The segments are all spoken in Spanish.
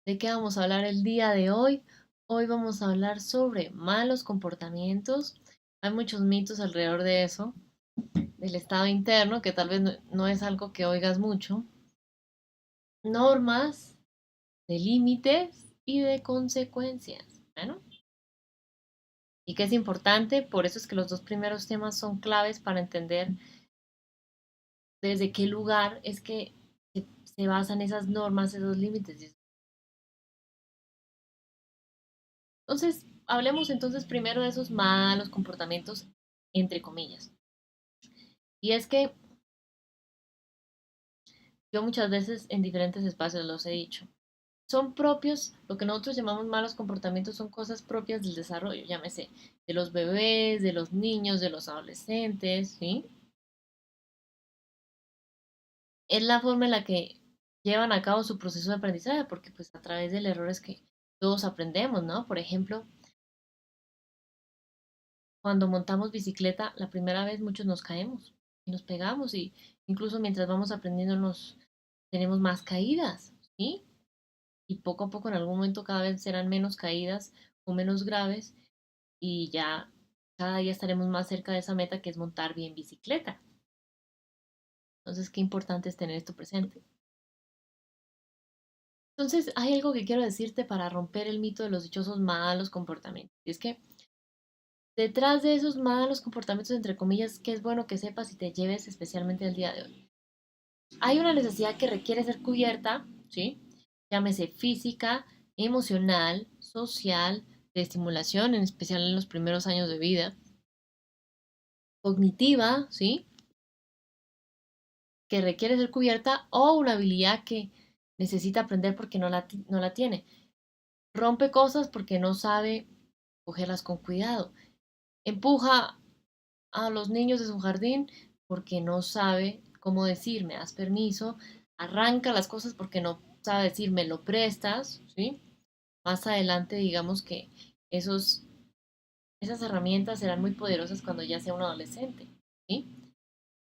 ¿De qué vamos a hablar el día de hoy? Hoy vamos a hablar sobre malos comportamientos. Hay muchos mitos alrededor de eso, del estado interno, que tal vez no es algo que oigas mucho. Normas, de límites y de consecuencias. Bueno, y que es importante, por eso es que los dos primeros temas son claves para entender desde qué lugar es que se basan esas normas, esos límites. Entonces, hablemos entonces primero de esos malos comportamientos, entre comillas. Y es que yo muchas veces en diferentes espacios los he dicho. Son propios, lo que nosotros llamamos malos comportamientos son cosas propias del desarrollo, llámese, de los bebés, de los niños, de los adolescentes, ¿sí? Es la forma en la que llevan a cabo su proceso de aprendizaje, porque pues a través del error es que todos aprendemos, ¿no? Por ejemplo, cuando montamos bicicleta, la primera vez muchos nos caemos y nos pegamos y incluso mientras vamos aprendiendo nos tenemos más caídas, ¿sí? Y poco a poco en algún momento cada vez serán menos caídas o menos graves y ya cada día estaremos más cerca de esa meta que es montar bien bicicleta. Entonces, qué importante es tener esto presente. Entonces, hay algo que quiero decirte para romper el mito de los dichosos malos comportamientos. Y es que detrás de esos malos comportamientos, entre comillas, que es bueno que sepas y te lleves especialmente el día de hoy. Hay una necesidad que requiere ser cubierta, ¿sí? Llámese física, emocional, social, de estimulación, en especial en los primeros años de vida, cognitiva, ¿sí? Que requiere ser cubierta o una habilidad que necesita aprender porque no la tiene. Rompe cosas porque no sabe cogerlas con cuidado. Empuja a los niños de su jardín porque no sabe cómo decir, me das permiso. Arranca las cosas porque no sabe decir, me lo prestas, ¿sí? Más adelante, digamos que esos, esas herramientas serán muy poderosas cuando ya sea un adolescente, ¿sí?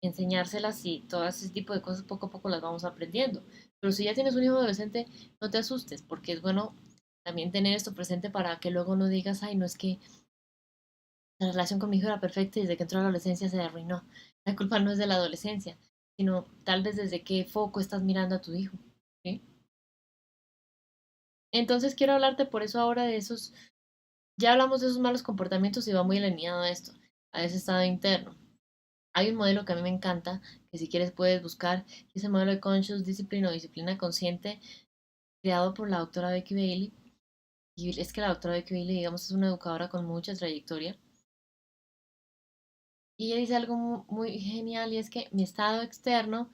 Enseñárselas y todo ese tipo de cosas poco a poco las vamos aprendiendo. Pero si ya tienes un hijo adolescente, no te asustes, porque es bueno también tener esto presente para que luego no digas, ay, no es que la relación con mi hijo era perfecta y desde que entró a la adolescencia se arruinó. La culpa no es de la adolescencia, sino tal vez desde qué foco estás mirando a tu hijo, ¿sí? Entonces quiero hablarte por eso ahora de esos, ya hablamos de esos malos comportamientos y va muy alineado a esto, a ese estado interno. Hay un modelo que a mí me encanta, que si quieres puedes buscar, es el modelo de Conscious Discipline o disciplina consciente, creado por la doctora Becky Bailey. Y es que la doctora Becky Bailey, digamos, es una educadora con mucha trayectoria. Y ella dice algo muy genial y es que mi estado externo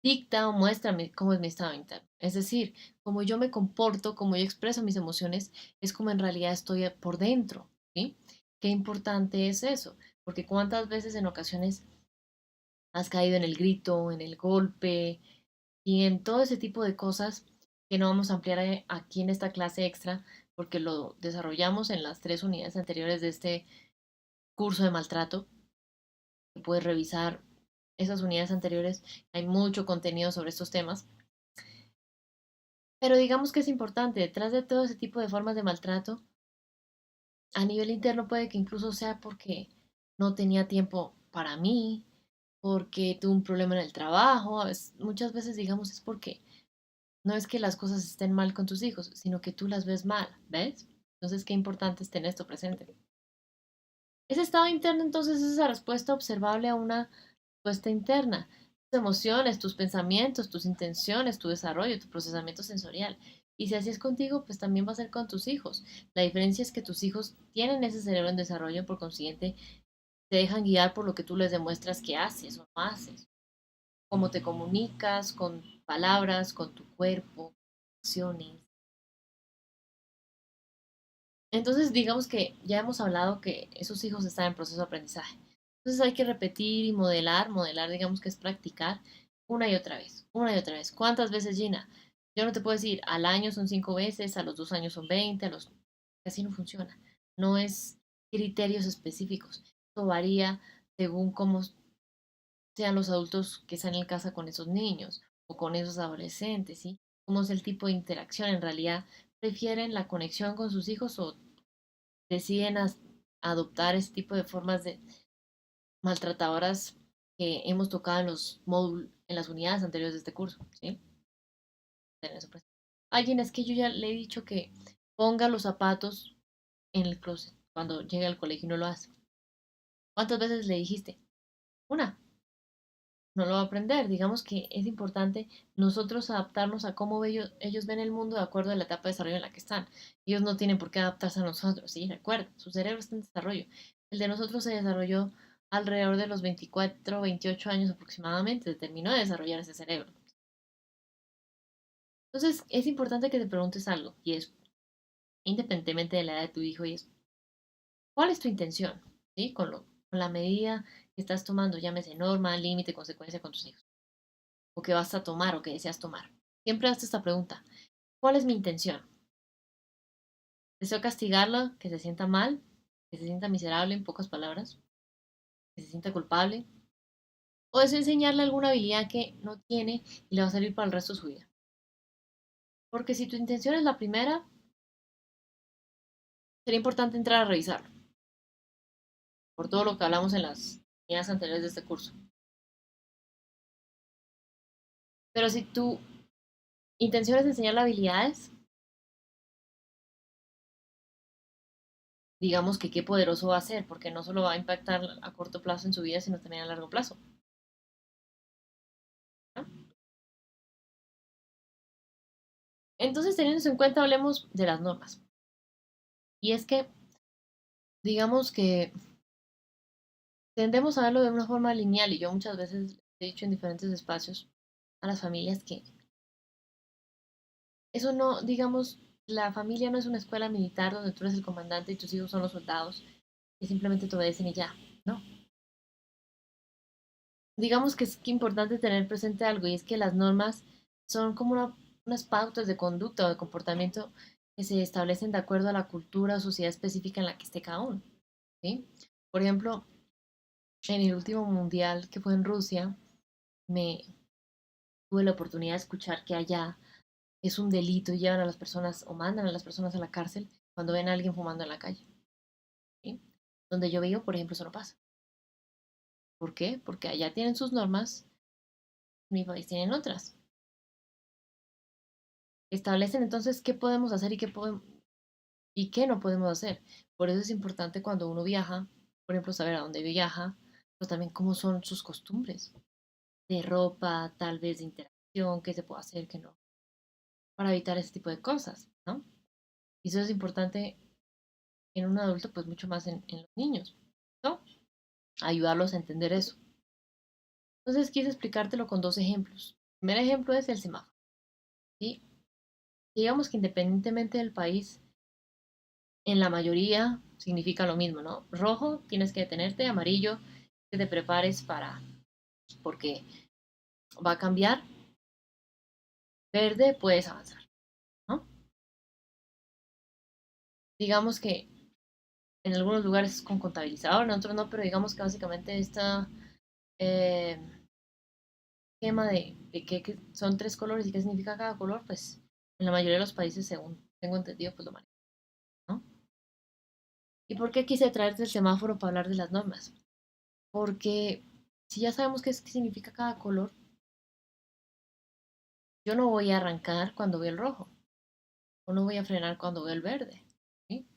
dicta o muestra cómo es mi estado interno. Es decir, como yo me comporto, como yo expreso mis emociones, es como en realidad estoy por dentro, ¿sí? Qué importante es eso, porque cuántas veces en ocasiones has caído en el grito, en el golpe y en todo ese tipo de cosas que no vamos a ampliar aquí en esta clase extra, porque lo desarrollamos en las 3 unidades anteriores de este curso de maltrato. Puedes revisar esas unidades anteriores, hay mucho contenido sobre estos temas. Pero digamos que es importante, detrás de todo ese tipo de formas de maltrato, a nivel interno puede que incluso sea porque no tenía tiempo para mí, porque tuve un problema en el trabajo, muchas veces digamos es porque no es que las cosas estén mal con tus hijos, sino que tú las ves mal, ¿ves? Entonces, qué importante es tener esto presente. Ese estado interno entonces es esa respuesta observable a una respuesta interna. Tus emociones, tus pensamientos, tus intenciones, tu desarrollo, tu procesamiento sensorial. Y si así es contigo, pues también va a ser con tus hijos. La diferencia es que tus hijos tienen ese cerebro en desarrollo, por consiguiente, te dejan guiar por lo que tú les demuestras que haces o no haces. Cómo te comunicas con palabras, con tu cuerpo, acciones. Entonces, digamos que ya hemos hablado que esos hijos están en proceso de aprendizaje. Entonces hay que repetir y modelar. Modelar, digamos que es practicar una y otra vez, una y otra vez. ¿Cuántas veces, Gina? Yo no te puedo decir, al año son 5 veces, a los 2 años son 20, a los... Así no funciona. No es criterios específicos. Esto varía según cómo sean los adultos que están en casa con esos niños o con esos adolescentes, ¿sí? cómo es el tipo de interacción. En realidad, ¿prefieren la conexión con sus hijos o deciden adoptar ese tipo de formas de maltratadoras que hemos tocado en los módulos, en las unidades anteriores de este curso? ¿Sí? Tener eso presente. Alguien, es que yo ya le he dicho que ponga los zapatos en el closet cuando llega al colegio y no lo hace. ¿Cuántas veces le dijiste? Una. No lo va a aprender. Digamos que es importante nosotros adaptarnos a cómo ellos ven el mundo de acuerdo a la etapa de desarrollo en la que están. Ellos no tienen por qué adaptarse a nosotros, ¿sí? Recuerda, su cerebro está en desarrollo. El de nosotros se desarrolló alrededor de los 24, 28 años aproximadamente, se terminó de desarrollar ese cerebro. Entonces, es importante que te preguntes algo, y es, independientemente de la edad de tu hijo, y es, ¿cuál es tu intención? ¿Sí? Con la medida que estás tomando, llámese norma, límite, consecuencia con tus hijos, o que vas a tomar o que deseas tomar. Siempre hazte esta pregunta. ¿Cuál es mi intención? ¿Deseo castigarlo, que se sienta mal, que se sienta miserable, en pocas palabras, que se sienta culpable? ¿O deseo enseñarle alguna habilidad que no tiene y le va a servir para el resto de su vida? Porque si tu intención es la primera, sería importante entrar a revisarlo, por todo lo que hablamos en las unidades anteriores de este curso. Pero si tu intención es enseñarle habilidades, digamos que qué poderoso va a ser, porque no solo va a impactar a corto plazo en su vida, sino también a largo plazo, ¿no? Entonces, teniendo eso en cuenta, hablemos de las normas. Y es que, digamos que tendemos a verlo de una forma lineal, y yo muchas veces he dicho en diferentes espacios a las familias que eso no, digamos, la familia no es una escuela militar donde tú eres el comandante y tus hijos son los soldados que simplemente te obedecen y ya, no. Digamos que es que importante tener presente algo, y es que las normas son como unas pautas de conducta o de comportamiento que se establecen de acuerdo a la cultura o sociedad específica en la que esté cada uno, ¿sí? Por ejemplo, en el último mundial que fue en Rusia, me tuve la oportunidad de escuchar que allá es un delito y llevan a las personas o mandan a las personas a la cárcel cuando ven a alguien fumando en la calle, ¿sí? Donde yo vivo, por ejemplo, eso no pasa. ¿Por qué? Porque allá tienen sus normas, en mi país tienen otras. Establecen entonces qué podemos hacer y qué no podemos hacer. Por eso es importante cuando uno viaja, por ejemplo, saber a dónde viaja, pero también cómo son sus costumbres de ropa, tal vez de interacción, qué se puede hacer, qué no, para evitar ese tipo de cosas, ¿no? Y eso es importante en un adulto, pues mucho más en los niños, ¿no? Ayudarlos a entender eso. Entonces quise explicártelo con dos ejemplos. El primer ejemplo es el semáforo, ¿sí? Digamos que independientemente del país, en la mayoría significa lo mismo, ¿no? Rojo, tienes que detenerte, amarillo, que te prepares porque va a cambiar, verde, puedes avanzar, ¿no? Digamos que en algunos lugares es con contabilizador, en otros no, pero digamos que básicamente esta eh, esquema de que son tres colores y qué significa cada color, pues en la mayoría de los países, según tengo entendido, pues lo manejan, ¿no? ¿Y por qué quise traerte el semáforo para hablar de las normas? Porque si ya sabemos qué significa cada color, yo no voy a arrancar cuando veo el rojo, o no voy a frenar cuando veo el verde, ¿sí?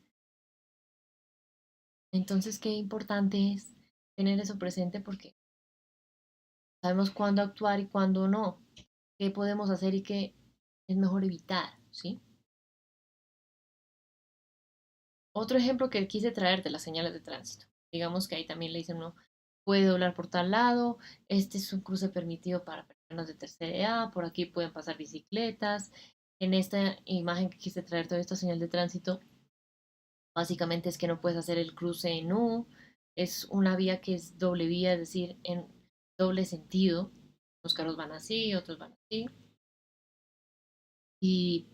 Entonces, qué importante es tener eso presente porque sabemos cuándo actuar y cuándo no, qué podemos hacer y qué es mejor evitar, ¿sí? Otro ejemplo que quise traer de las señales de tránsito. Digamos que ahí también le dicen uno, puede doblar por tal lado, este es un cruce permitido para personas de tercera edad, por aquí pueden pasar bicicletas. En esta imagen que quise traer toda esta señal de tránsito, básicamente es que no puedes hacer el cruce en U, es una vía que es doble vía, es decir, en doble sentido. Los carros van así, otros van así, y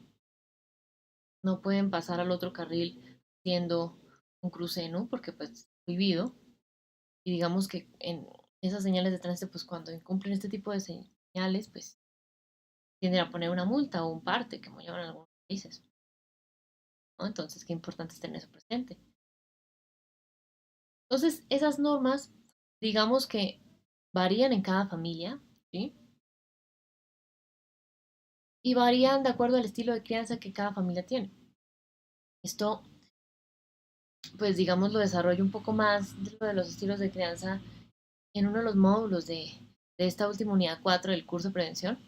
no pueden pasar al otro carril siendo un cruce en U porque pues es prohibido. Y digamos que en esas señales de tránsito, pues cuando incumplen este tipo de señales, pues tienden a poner una multa o un parte, como llaman en algunos países, ¿no? Entonces, qué importante es tener eso presente. Entonces, esas normas, digamos que varían en cada familia, ¿sí? Y varían de acuerdo al estilo de crianza que cada familia tiene. Esto, pues digamos, lo desarrollo un poco más de los estilos de crianza en uno de los módulos de esta última unidad 4 del curso de prevención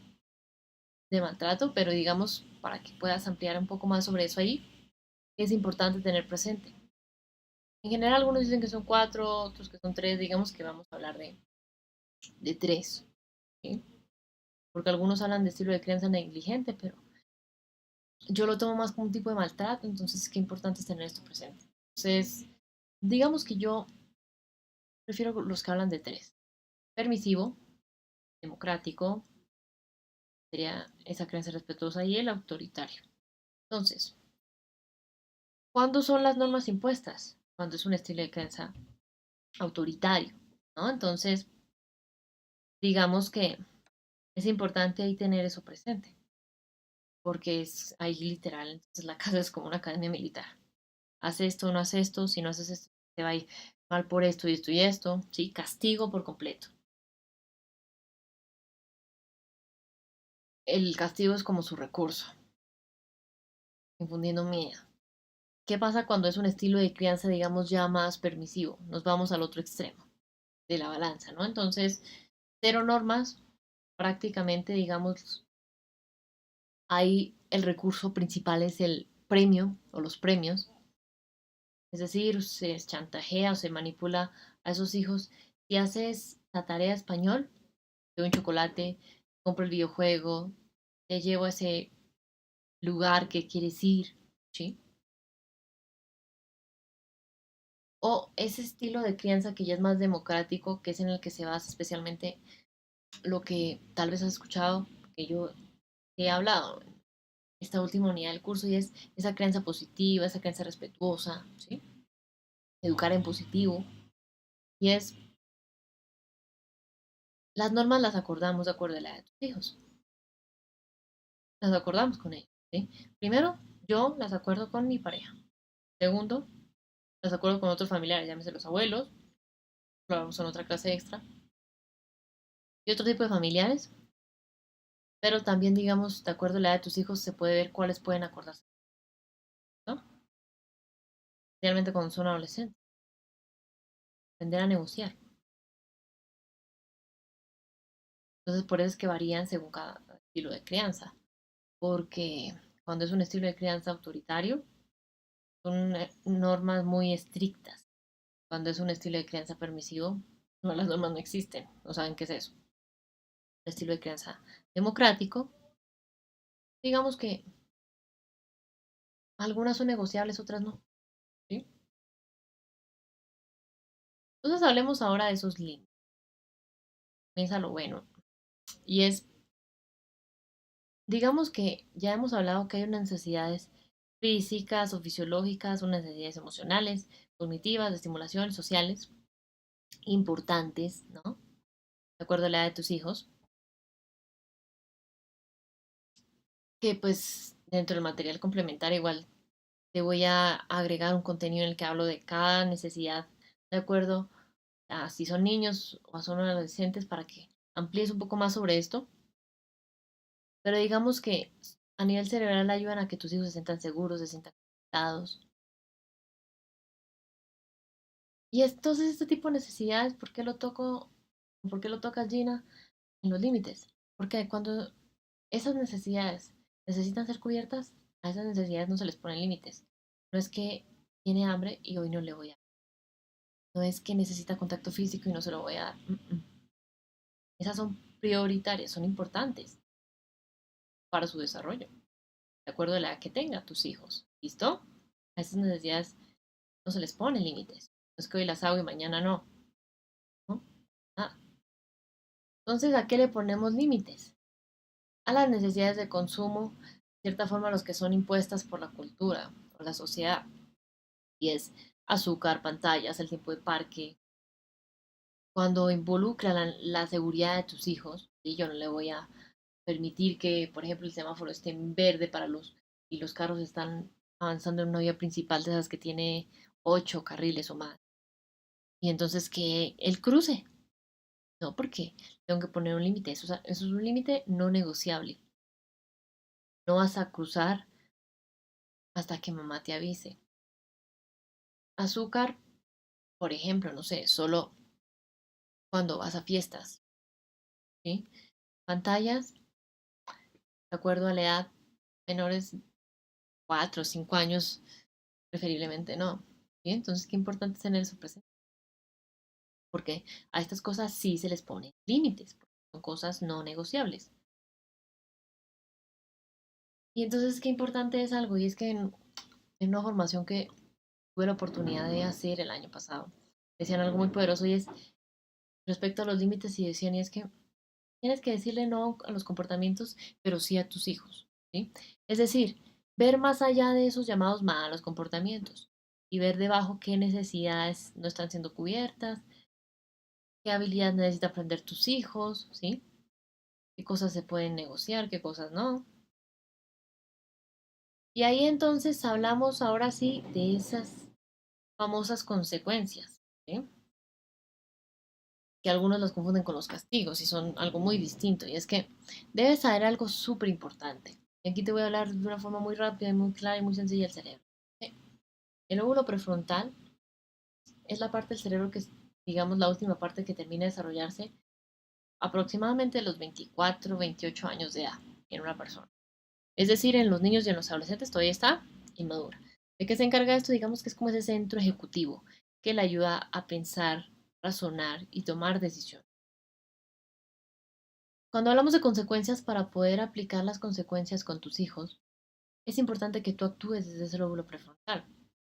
de maltrato, pero digamos, para que puedas ampliar un poco más sobre eso ahí, es importante tener presente. En general, algunos dicen que son 4, otros que son 3, digamos que vamos a hablar de 3, ¿sí? Porque algunos hablan de estilo de crianza negligente, pero yo lo tomo más como un tipo de maltrato, entonces qué importante es tener esto presente. Entonces, digamos que yo prefiero los que hablan de 3. Permisivo, democrático, sería esa creencia respetuosa, y el autoritario. Entonces, ¿cuándo son las normas impuestas? Cuando es un estilo de creencia autoritario, ¿no? Entonces, digamos que es importante ahí tener eso presente, porque es ahí literal, entonces la casa es como una academia militar. Haz esto, no haces esto, si no haces esto, te va a ir mal por esto y esto y esto, ¿sí? Castigo por completo. El castigo es como su recurso, infundiendo miedo. ¿Qué pasa cuando es un estilo de crianza, digamos, ya más permisivo? Nos vamos al otro extremo de la balanza, ¿no? Entonces, cero normas, prácticamente, digamos, ahí el recurso principal es el premio o los premios, es decir, se chantajea o se manipula a esos hijos. Si haces la tarea de español, te doy un chocolate, compro el videojuego, te llevo a ese lugar que quieres ir, ¿sí? O ese estilo de crianza que ya es más democrático, que es en el que se basa especialmente lo que tal vez has escuchado, que yo he hablado en esta última unidad del curso, y es esa crianza positiva, esa crianza respetuosa, ¿sí? Educar en positivo. Y es, las normas las acordamos de acuerdo a la edad de tus hijos. Las acordamos con ellos, ¿sí? Primero, yo las acuerdo con mi pareja. Segundo, las acuerdo con otros familiares, llámese los abuelos, lo son otra clase extra, y otro tipo de familiares, pero también, digamos, de acuerdo a la edad de tus hijos, se puede ver cuáles pueden acordarse, ¿no? Realmente cuando son adolescentes, aprender a negociar. Entonces, por eso es que varían según cada estilo de crianza, porque cuando es un estilo de crianza autoritario, son normas muy estrictas. Cuando es un estilo de crianza permisivo, no, las normas no existen, no saben qué es eso. El estilo de crianza democrático, digamos que algunas son negociables, otras no, ¿sí? Entonces hablemos ahora de esos límites. Piensa lo bueno. Y es, digamos que ya hemos hablado que hay unas necesidades físicas o fisiológicas, unas necesidades emocionales, cognitivas, de estimulación, sociales, importantes, ¿no? De acuerdo a la edad de tus hijos, que pues dentro del material complementario igual te voy a agregar un contenido en el que hablo de cada necesidad, de acuerdo a si son niños o son adolescentes, para que amplíes un poco más sobre esto. Pero digamos que a nivel cerebral ayudan a que tus hijos se sientan seguros, se sientan conectados. Y entonces este tipo de necesidades, ¿por qué lo toco? ¿Por qué lo tocas, Gina? En los límites. Porque cuando esas necesidades necesitan ser cubiertas, a esas necesidades no se les ponen límites. No es que tiene hambre y hoy no le voy a dar. No es que necesita contacto físico y no se lo voy a dar. Esas son prioritarias, son importantes para su desarrollo, de acuerdo a la edad que tengan tus hijos. ¿Listo? A esas necesidades no se les pone límites. No es que hoy las hago y mañana no. ¿No? Ah. Entonces, ¿a qué le ponemos límites? A las necesidades de consumo, de cierta forma los que son impuestas por la cultura o la sociedad. Y es azúcar, pantallas, el tiempo de parque. Cuando involucra la seguridad de tus hijos, y yo no le voy a permitir que, por ejemplo, el semáforo esté en verde y los carros están avanzando en una vía principal de esas que tiene 8 carriles o más. Y entonces que él cruce. No, porque tengo que poner un límite. Eso es un límite no negociable. No vas a cruzar hasta que mamá te avise. Azúcar, por ejemplo, no sé, solo cuando vas a fiestas, ¿sí? Pantallas, de acuerdo a la edad, menores 4 o 5 años, preferiblemente no. ¿Sí? Entonces, qué importante es tener eso presente, porque a estas cosas sí se les ponen límites, porque son cosas no negociables. Y entonces, qué importante es algo, y es que en una formación que tuve la oportunidad de hacer el año pasado, decían algo muy poderoso y es respecto a los límites y decían, y es que tienes que decirle no a los comportamientos, pero sí a tus hijos, ¿sí? Es decir, ver más allá de esos llamados malos comportamientos y ver debajo qué necesidades no están siendo cubiertas, qué habilidades necesitan aprender tus hijos, ¿sí? Qué cosas se pueden negociar, qué cosas no. Y ahí entonces hablamos ahora sí de esas famosas consecuencias, ¿sí? Que algunos los confunden con los castigos y son algo muy distinto. Y es que debes saber algo súper importante. Y aquí te voy a hablar de una forma muy rápida y muy clara y muy sencilla del cerebro. El lóbulo prefrontal es la parte del cerebro que es, digamos, la última parte que termina de desarrollarse aproximadamente a los 24, 28 años de edad en una persona. Es decir, en los niños y en los adolescentes todavía está inmadura. ¿De qué se encarga esto? Digamos que es como ese centro ejecutivo que le ayuda a pensar, razonar y tomar decisiones. Cuando hablamos de consecuencias, para poder aplicar las consecuencias con tus hijos, es importante que tú actúes desde ese lóbulo prefrontal,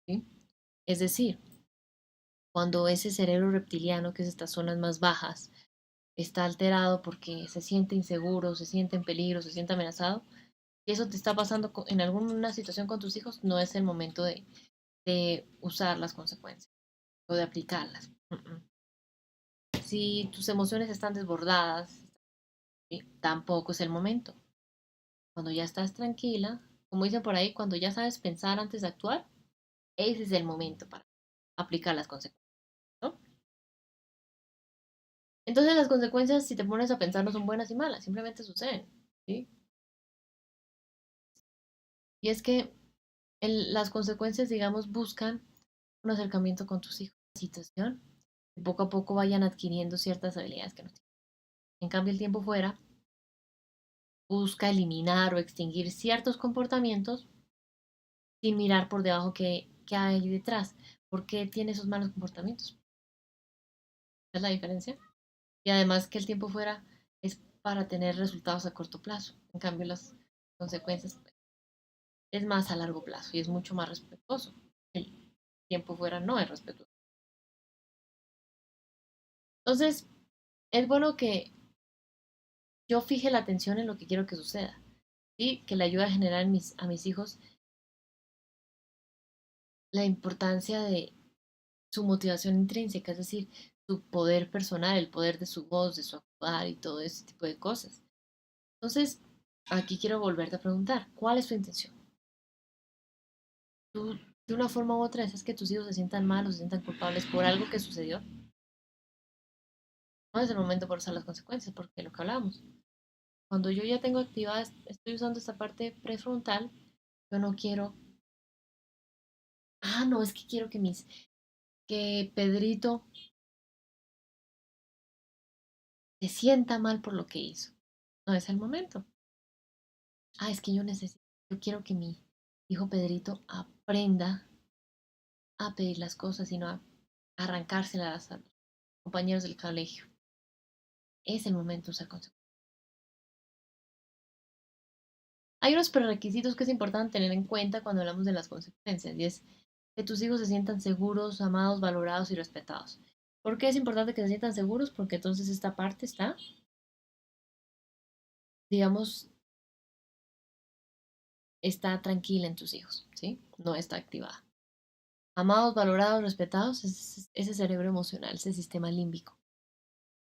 ¿sí? Es decir, cuando ese cerebro reptiliano, que es estas zonas más bajas, está alterado porque se siente inseguro, se siente en peligro, se siente amenazado, y eso te está pasando en alguna situación con tus hijos, no es el momento de usar las consecuencias o de aplicarlas. Si tus emociones están desbordadas, ¿sí? Tampoco es el momento. Cuando ya estás tranquila, como dicen por ahí, cuando ya sabes pensar antes de actuar, ese es el momento para aplicar las consecuencias, ¿no? Entonces las consecuencias, si te pones a pensar, no son buenas y malas, simplemente suceden, ¿sí? Y es que las consecuencias, digamos, buscan un acercamiento con tus hijos, situación, y poco a poco vayan adquiriendo ciertas habilidades que no tienen. En cambio, el tiempo fuera busca eliminar o extinguir ciertos comportamientos sin mirar por debajo qué hay detrás, por qué tiene esos malos comportamientos. ¿Es la diferencia? Y además que el tiempo fuera es para tener resultados a corto plazo. En cambio, las consecuencias pues, es más a largo plazo y es mucho más respetuoso. El tiempo fuera no es respetuoso. Entonces, es bueno que yo fije la atención en lo que quiero que suceda y que le ayude a generar a mis hijos la importancia de su motivación intrínseca, es decir, su poder personal, el poder de su voz, de su actuar y todo ese tipo de cosas. Entonces, aquí quiero volverte a preguntar, ¿cuál es tu intención? ¿Tú de una forma u otra deseas que tus hijos se sientan mal o se sientan culpables por algo que sucedió? No es el momento por usar las consecuencias, porque lo que hablamos. Cuando yo ya tengo activada, estoy usando esta parte prefrontal, yo no quiero, no, es que quiero que Pedrito se sienta mal por lo que hizo. No es el momento. Es que yo quiero que mi hijo Pedrito aprenda a pedir las cosas y no a arrancárselas a los compañeros del colegio. Es el momento de usar consecuencias. Hay unos prerequisitos que es importante tener en cuenta cuando hablamos de las consecuencias y es que tus hijos se sientan seguros, amados, valorados y respetados. ¿Por qué es importante que se sientan seguros? Porque entonces esta parte está, digamos, está tranquila en tus hijos, ¿sí? No está activada. Amados, valorados, respetados, es ese cerebro emocional, ese sistema límbico.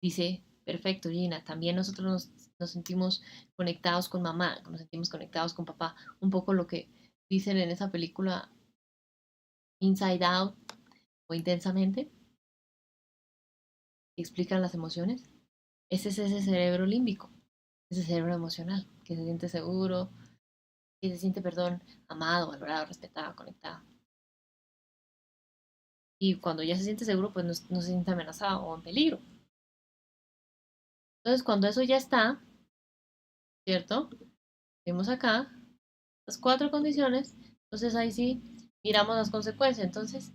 Dice, Perfecto, Gina. También nosotros nos sentimos conectados con mamá, nos sentimos conectados con papá. Un poco lo que dicen en esa película Inside Out o Intensamente, que explican las emociones. Ese es ese cerebro límbico, ese cerebro emocional, que se siente seguro, que se siente, perdón, amado, valorado, respetado, conectado. Y cuando ya se siente seguro, pues no se siente amenazado o en peligro. Entonces, cuando eso ya está, ¿cierto? Vemos acá las cuatro condiciones, entonces ahí sí miramos las consecuencias. Entonces,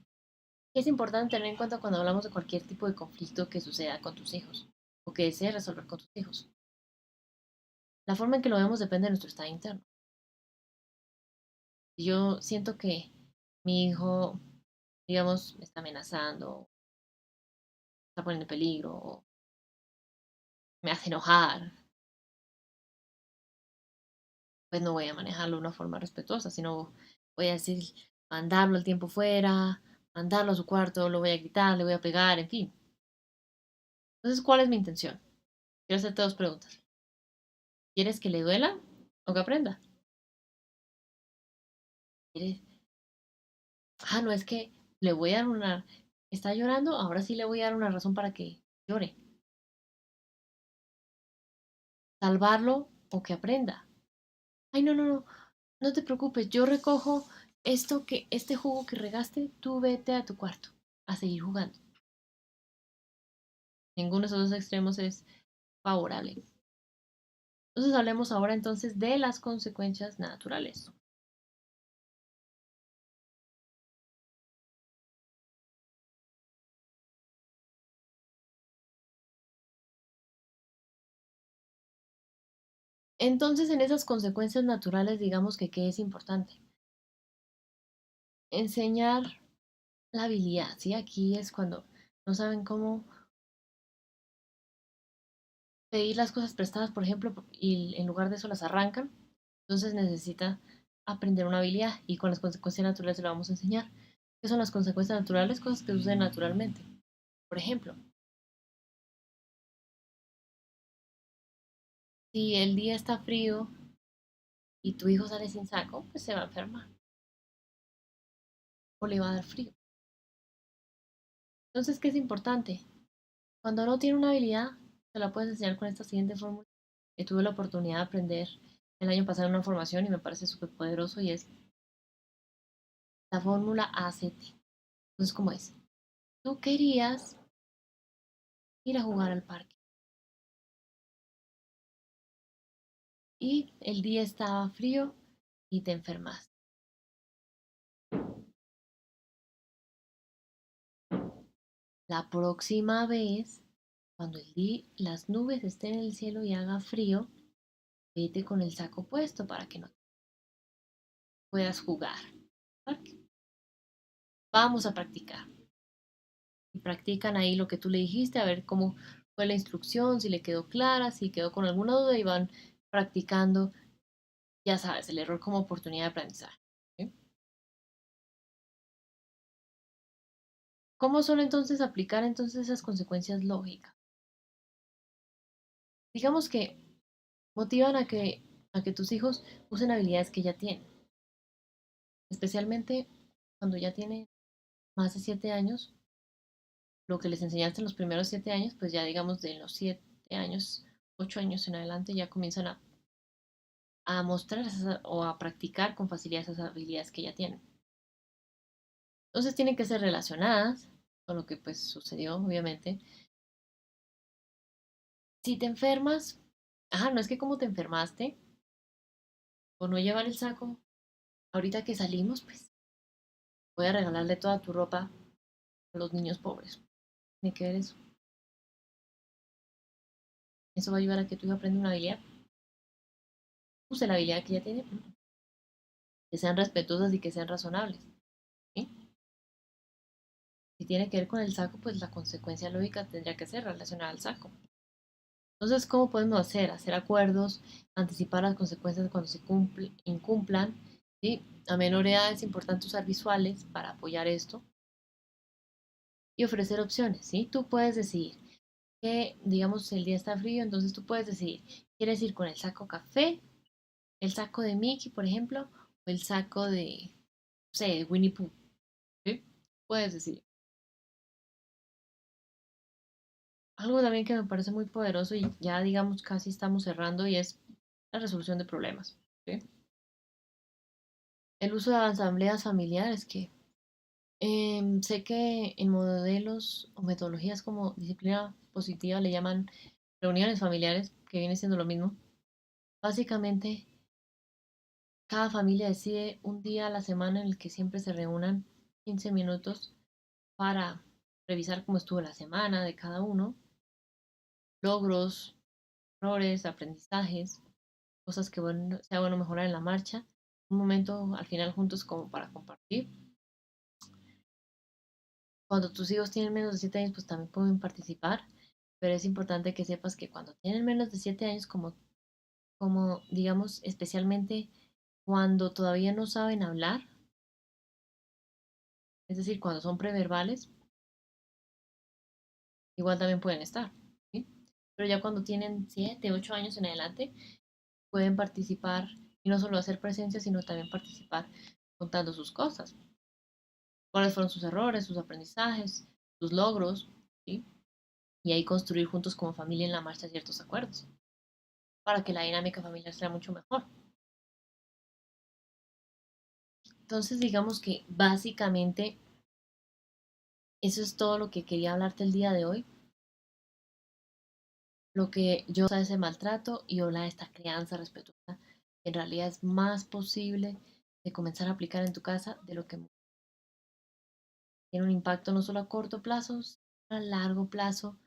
¿qué es importante tener en cuenta cuando hablamos de cualquier tipo de conflicto que suceda con tus hijos o que desees resolver con tus hijos? La forma en que lo vemos depende de nuestro estado interno. Si yo siento que mi hijo, digamos, me está amenazando, está poniendo en peligro, o me hace enojar, pues no voy a manejarlo de una forma respetuosa, sino voy a decir, mandarlo el tiempo fuera, mandarlo a su cuarto, lo voy a gritar, le voy a pegar, en fin. Entonces, ¿cuál es mi intención? Quiero hacerte dos preguntas. ¿Quieres que le duela o que aprenda? ¿Quieres? No, es que le voy a dar una... ¿Está llorando? Ahora sí le voy a dar una razón para que llore. ¿Salvarlo o que aprenda? Ay, no, no, no, no te preocupes, yo recojo este jugo que regaste, tú vete a tu cuarto a seguir jugando. Ninguno de esos dos extremos es favorable. Entonces hablemos ahora entonces de las consecuencias naturales. Entonces en esas consecuencias naturales digamos que ¿qué es importante? Enseñar la habilidad, ¿sí? Aquí es cuando no saben cómo pedir las cosas prestadas, por ejemplo, y en lugar de eso las arrancan. Entonces necesita aprender una habilidad y con las consecuencias naturales se lo vamos a enseñar. ¿Qué son las consecuencias naturales? Cosas que suceden naturalmente. Por ejemplo, si el día está frío y tu hijo sale sin saco, pues se va a enfermar o le va a dar frío. Entonces, ¿qué es importante? Cuando no tiene una habilidad, se la puedes enseñar con esta siguiente fórmula que tuve la oportunidad de aprender el año pasado en una formación y me parece súper poderoso y es la fórmula ACT. Entonces, ¿cómo es? Tú querías ir a jugar al parque y el día estaba frío y te enfermaste. La próxima vez, cuando las nubes estén en el cielo y haga frío, vete con el saco puesto para que no puedas jugar. Vamos a practicar. Y practican ahí lo que tú le dijiste, a ver cómo fue la instrucción, si le quedó clara, si quedó con alguna duda y van practicando, ya sabes, el error como oportunidad de aprendizaje. ¿Sí? ¿Cómo son entonces aplicar entonces esas consecuencias lógicas? Digamos que motivan a que tus hijos usen habilidades que ya tienen, especialmente cuando ya tienen más de 7 años, lo que les enseñaste en los primeros 7 años, pues ya digamos de los 7 años, 8 años en adelante ya comienzan a mostrar o a practicar con facilidad esas habilidades que ya tienen. Entonces tienen que ser relacionadas con lo que pues sucedió, obviamente. Si te enfermas, no es que como te enfermaste por no llevar el saco, ahorita que salimos, pues voy a regalarle toda tu ropa a los niños pobres. Tiene que ver eso. Eso va a ayudar a que tu hijo aprenda una habilidad. Use la habilidad que ya tiene, que sean respetuosas y que sean razonables. ¿Sí? Si tiene que ver con el saco, pues la consecuencia lógica tendría que ser relacionada al saco. Entonces, ¿cómo podemos hacer? Hacer acuerdos, anticipar las consecuencias cuando se incumplan. ¿Sí? A menor edad es importante usar visuales para apoyar esto y ofrecer opciones. ¿Sí? Tú puedes decidir. que, digamos, el día está frío, entonces tú puedes decidir, ¿quieres ir con el saco café, el saco de Mickey, por ejemplo, o el saco de, no sé, de Winnie Pooh? ¿Sí? Puedes decidir. Algo también que me parece muy poderoso y ya, digamos, casi estamos cerrando y es la resolución de problemas. ¿Sí? El uso de asambleas familiares, que sé que en modelos o metodologías como disciplina positiva le llaman reuniones familiares, que viene siendo lo mismo. Básicamente, cada familia decide un día a la semana en el que siempre se reúnan 15 minutos para revisar cómo estuvo la semana de cada uno, logros, errores, aprendizajes, cosas que sea bueno mejorar en la marcha. Un momento al final juntos como para compartir. Cuando tus hijos tienen menos de 7 años, pues también pueden participar, pero es importante que sepas que cuando tienen menos de 7 años, como digamos, especialmente cuando todavía no saben hablar, es decir, cuando son preverbales, igual también pueden estar, ¿sí? Pero ya cuando tienen 7, 8 años en adelante, pueden participar y no solo hacer presencia, sino también participar contando sus cosas, cuáles fueron sus errores, sus aprendizajes, sus logros, ¿sí? Y ahí construir juntos como familia en la marcha ciertos acuerdos para que la dinámica familiar sea mucho mejor. Entonces, digamos que básicamente eso es todo lo que quería hablarte el día de hoy. Lo que yo sé de ese maltrato y habla de esta crianza respetuosa, en realidad es más posible de comenzar a aplicar en tu casa de lo que tiene un impacto no solo a corto plazo, sino a largo plazo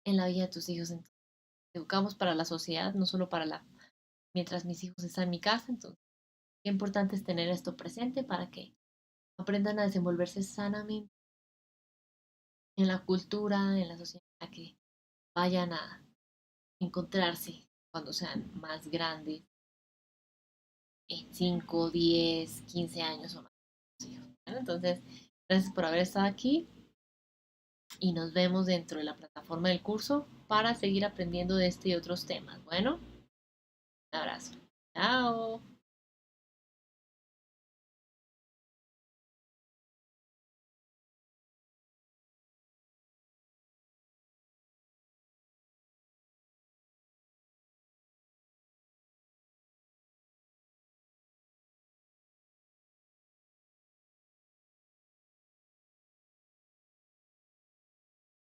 en la vida de tus hijos. Entonces, educamos para la sociedad, no solo para mientras mis hijos están en mi casa. Entonces, qué importante es tener esto presente para que aprendan a desenvolverse sanamente en la cultura, en la sociedad, que vayan a encontrarse cuando sean más grandes, en 5, 10, 15 años o más. Bueno, entonces, gracias por haber estado aquí y nos vemos dentro de la plataforma del curso para seguir aprendiendo de este y otros temas. Bueno, un abrazo. Chao.